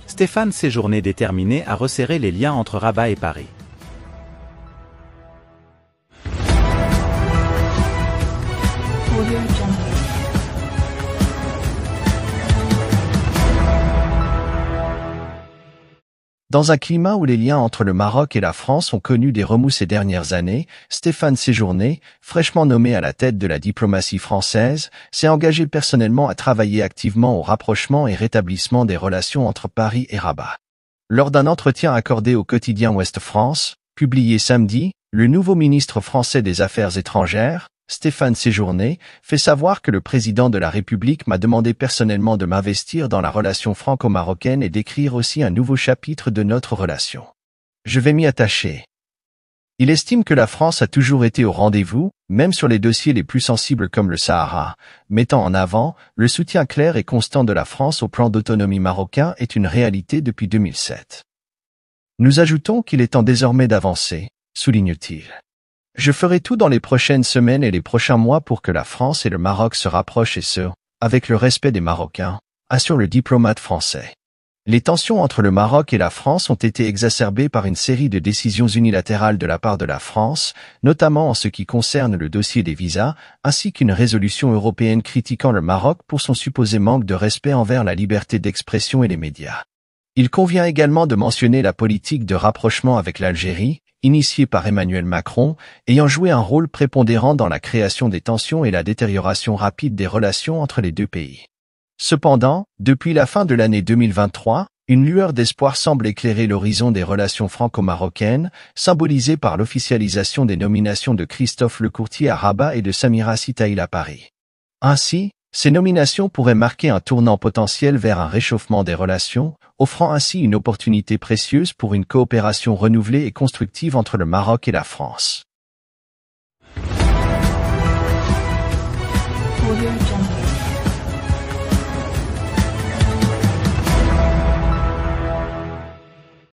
Stéphane Séjourné déterminé à resserrer les liens entre Rabat et Paris. Dans un climat où les liens entre le Maroc et la France ont connu des remous ces dernières années, Stéphane Séjourné, fraîchement nommé à la tête de la diplomatie française, s'est engagé personnellement à travailler activement au rapprochement et rétablissement des relations entre Paris et Rabat. Lors d'un entretien accordé au quotidien Ouest France, publié samedi, le nouveau ministre français des Affaires étrangères, Stéphane Séjourné, fait savoir que le président de la République m'a demandé personnellement de m'investir dans la relation franco-marocaine et d'écrire aussi un nouveau chapitre de notre relation. Je vais m'y attacher. Il estime que la France a toujours été au rendez-vous, même sur les dossiers les plus sensibles comme le Sahara, mettant en avant le soutien clair et constant de la France au plan d'autonomie marocain est une réalité depuis 2007. Nous ajoutons qu'il est temps désormais d'avancer, souligne-t-il. Je ferai tout dans les prochaines semaines et les prochains mois pour que la France et le Maroc se rapprochent et ce, avec le respect des Marocains, assure le diplomate français. Les tensions entre le Maroc et la France ont été exacerbées par une série de décisions unilatérales de la part de la France, notamment en ce qui concerne le dossier des visas, ainsi qu'une résolution européenne critiquant le Maroc pour son supposé manque de respect envers la liberté d'expression et les médias. Il convient également de mentionner la politique de rapprochement avec l'Algérie, initiée par Emmanuel Macron, ayant joué un rôle prépondérant dans la création des tensions et la détérioration rapide des relations entre les deux pays. Cependant, depuis la fin de l'année 2023, une lueur d'espoir semble éclairer l'horizon des relations franco-marocaines, symbolisée par l'officialisation des nominations de Christophe Lecourtier à Rabat et de Samira Sitaïl à Paris. Ainsi, ces nominations pourraient marquer un tournant potentiel vers un réchauffement des relations, offrant ainsi une opportunité précieuse pour une coopération renouvelée et constructive entre le Maroc et la France.